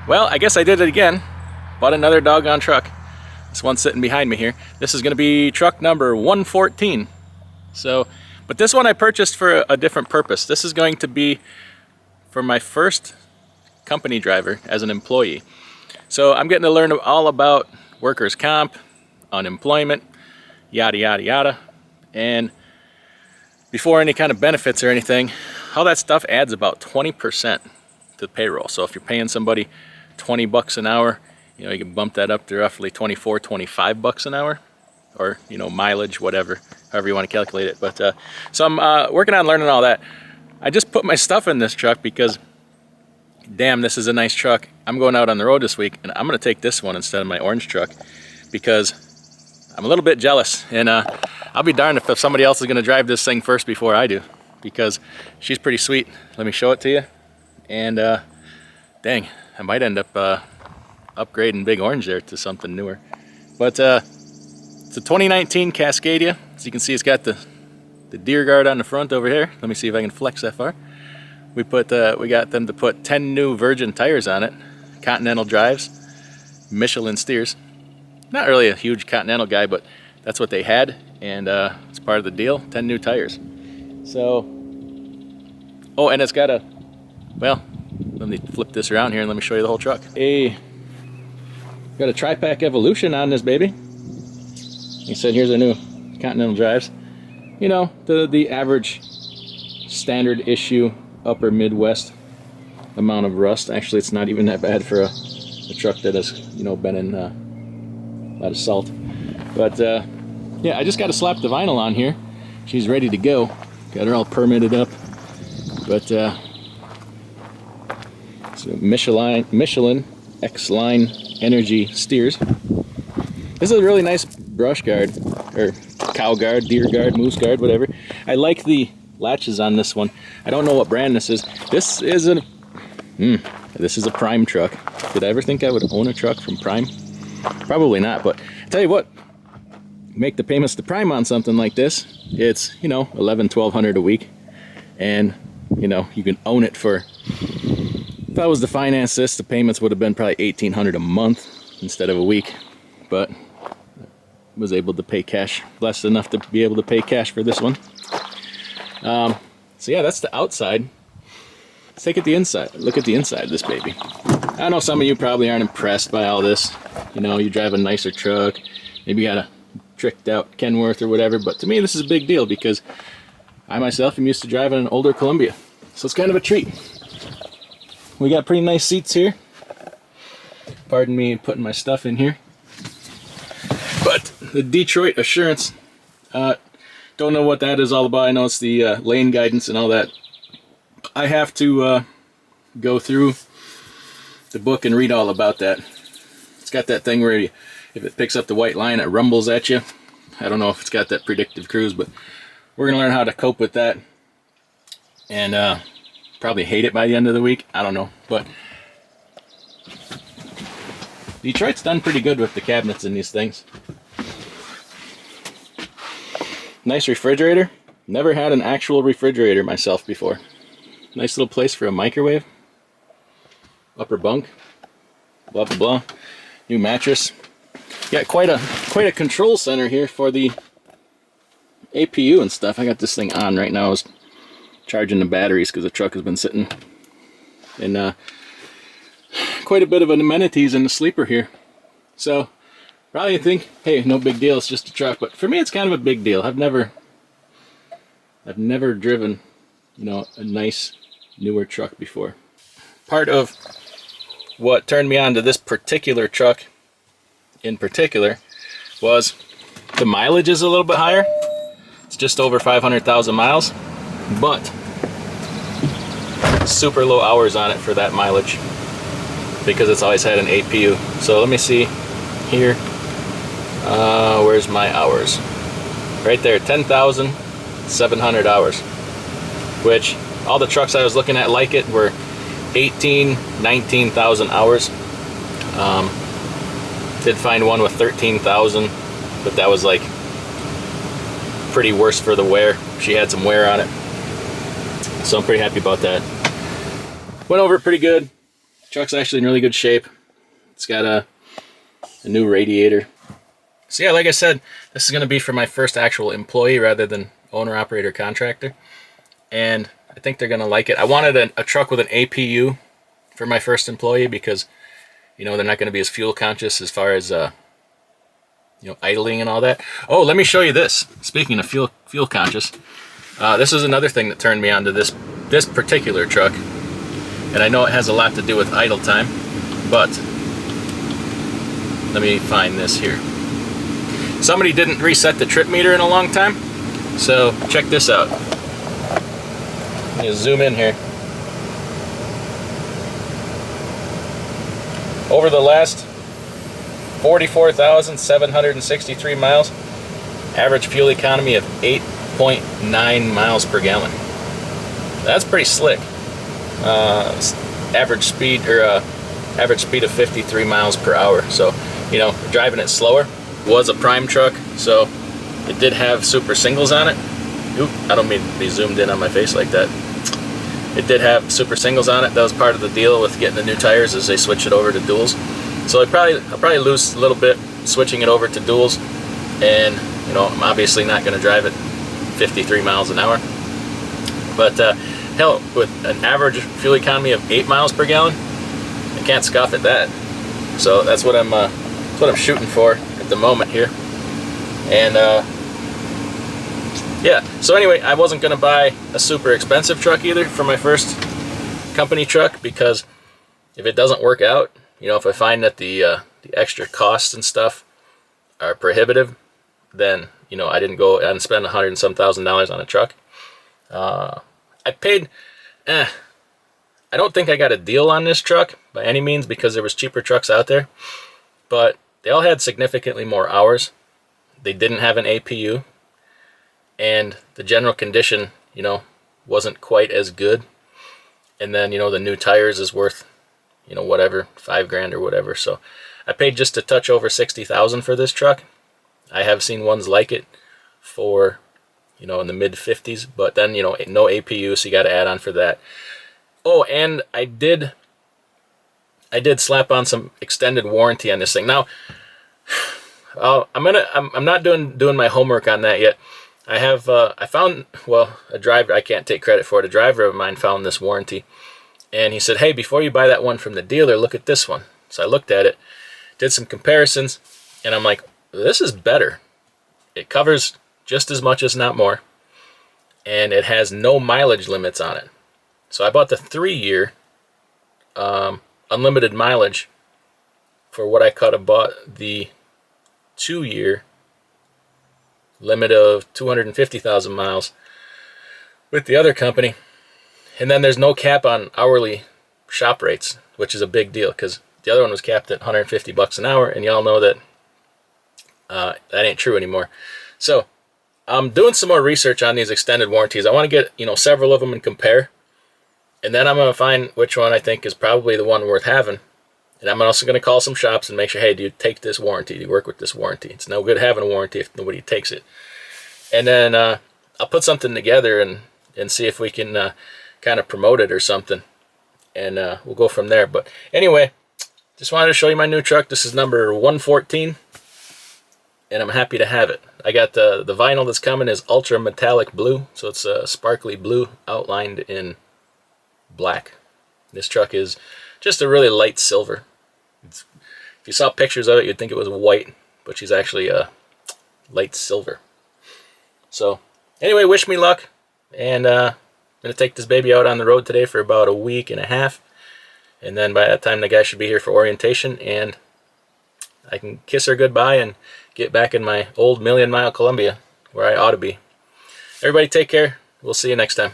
Well, I guess I did it again. Bought another doggone truck. This one's sitting behind me here. This is going to be truck number 114. So, but this one I purchased for a different purpose. This is going to be for my first company driver as an employee. So I'm getting to learn all about workers' comp, unemployment, yada yada yada. And before any kind of benefits or anything, all that stuff adds about 20% to the payroll. So if you're paying somebody 20 bucks an hour, you know, you can bump that up to roughly 24, 25 bucks an hour, or, you know, mileage, whatever, however you want to calculate it. But so I'm working on learning all that. I just put my stuff in this truck because, damn, this is a nice truck. I'm going out on the road this week, and I'm going to take this one instead of my orange truck because I'm a little bit jealous. And I'll be darned if somebody else is going to drive this thing first before I do, because she's pretty sweet. Let me show it to you. And dang, I might end up upgrading Big Orange there to something newer. But it's a 2019 Cascadia. As you can see, it's got the deer guard on the front over here. Let me see if I can flex that far. We got them to put 10 new virgin tires on it, Continental drives, Michelin steers. Not really a huge Continental guy, but that's what they had, and it's part of the deal. 10 new tires. So, oh, and it's got a, well, let me flip this around here and let me show you the whole truck. Got a tri-pack Evolution on this baby. He said, here's our new Continental drives. You know, the average standard issue upper Midwest amount of rust. Actually, it's not even that bad for a truck that has, you know, been in a lot of salt. But yeah, I just got to slap the vinyl on here. She's ready to go. Got her all permitted up. But so Michelin X-Line Energy steers. This is a really nice brush guard, or cow guard, deer guard, moose guard, whatever. I like the latches on this one. I don't know what brand this is. This is a Prime truck. Did I ever think I would own a truck from Prime? Probably not, but I tell you what, make the payments to Prime on something like this, it's, you know, $1,100-1,200 a week, and, you know, you can own it for, if I was to finance this, the payments would have been probably $1,800 a month instead of a week, but was able to pay cash, blessed enough to be able to pay cash for this one. So yeah, that's the outside. Let's take it the inside. Look at the inside of this baby. I know some of you probably aren't impressed by all this. You know, you drive a nicer truck, maybe you got a tricked out Kenworth or whatever, but to me this is a big deal because I myself am used to driving an older Columbia. So it's kind of a treat. We got pretty nice seats here. Pardon me putting my stuff in here. But the Detroit Assurance, don't know what that is all about. I know it's the lane guidance and all that. I have to go through the book and read all about that. It's got that thing where if it picks up the white line, it rumbles at you. I don't know if it's got that predictive cruise, but we're going to learn how to cope with that. And probably hate it by the end of the week. I don't know. But Detroit's done pretty good with the cabinets in these things. Nice refrigerator. Never had an actual refrigerator myself before. Nice little place for a microwave. Upper bunk. Blah blah blah. New mattress. Got quite a control center here for the APU and stuff. I got this thing on right now. I was charging the batteries because the truck has been sitting. And quite a bit of amenities in the sleeper here. So probably think, hey, no big deal, it's just a truck. But for me, it's kind of a big deal. I've never driven, you know, a nice newer truck before. Part of what turned me on to this particular truck in particular was the mileage is a little bit higher. It's just over 500,000 miles, but super low hours on it for that mileage because it's always had an APU. So let me see here. Where's my hours? Right there, 10,700 hours, which all the trucks I was looking at like it were 19,000 hours. Did find one with 13,000, but that was like pretty worse for the wear. She had some wear on it, so I'm pretty happy about that. Went over it pretty good. Truck's actually in really good shape. It's got a new radiator. So yeah, like I said, this is going to be for my first actual employee rather than owner, operator, contractor. And I think they're going to like it. I wanted a truck with an APU for my first employee because, you know, they're not going to be as fuel conscious as far as, you know, idling and all that. Oh, let me show you this. Speaking of fuel conscious, this is another thing that turned me on to this particular truck. And I know it has a lot to do with idle time, but let me find this here. Somebody didn't reset the trip meter in a long time, so check this out. Let me zoom in here. Over the last 44,763 miles, average fuel economy of 8.9 miles per gallon. That's pretty slick. Average speed of 53 miles per hour. So, you know, driving it slower. Was a prime truck, so it did have super singles on it. Oop, I don't mean to be zoomed in on my face like that. It did have super singles on it. That was part of the deal with getting the new tires, as they switch it over to duals. So I'll probably lose a little bit switching it over to duals, and you know, I'm obviously not going to drive it 53 miles an hour. But hell, with an average fuel economy of 8 miles per gallon, I can't scoff at that. So that's what I'm shooting for at the moment here. And yeah, so anyway, I wasn't going to buy a super expensive truck either for my first company truck, because if it doesn't work out, you know, if I find that the extra costs and stuff are prohibitive, then, you know, I didn't go and spend $100 and some thousand on a truck. I paid, I don't think I got a deal on this truck by any means, because there was cheaper trucks out there, but they all had significantly more hours. They didn't have an APU, and the general condition, you know, wasn't quite as good. And then, you know, the new tires is worth, you know, whatever, $5,000 or whatever. So I paid just a touch over $60,000 for this truck. I have seen ones like it for, you know, in the mid 50s, but then, you know, no APU, so you got to add on for that. Oh, and I did slap on some extended warranty on this thing. Now, I'm not doing my homework on that yet. I have I found, well, a driver, I can't take credit for it. A driver of mine found this warranty, and he said, "Hey, before you buy that one from the dealer, look at this one." So I looked at it, did some comparisons, and I'm like, this is better. It covers just as much, as not more, and it has no mileage limits on it. So I bought the 3-year unlimited mileage for what I could have bought the 2-year limit of 250,000 miles with the other company. And then there's no cap on hourly shop rates, which is a big deal, because the other one was capped at $150 an hour, and y'all know that that ain't true anymore. So I'm doing some more research on these extended warranties. I want to get, you know, several of them and compare, and then I'm going to find which one I think is probably the one worth having. And I'm also going to call some shops and make sure, hey, do you take this warranty? Do you work with this warranty? It's no good having a warranty if nobody takes it. And then I'll put something together and see if we can kind of promote it or something. And we'll go from there. But anyway, just wanted to show you my new truck. This is number 114. And I'm happy to have it. I got the vinyl that's coming is ultra metallic blue. So it's a sparkly blue outlined in black. This truck is just a really light silver. If you saw pictures of it, you'd think it was white, but she's actually a light silver. So anyway, wish me luck, and I'm going to take this baby out on the road today for about a week and a half, and then by that time the guy should be here for orientation, and I can kiss her goodbye and get back in my old million-mile Columbia where I ought to be. Everybody take care. We'll see you next time.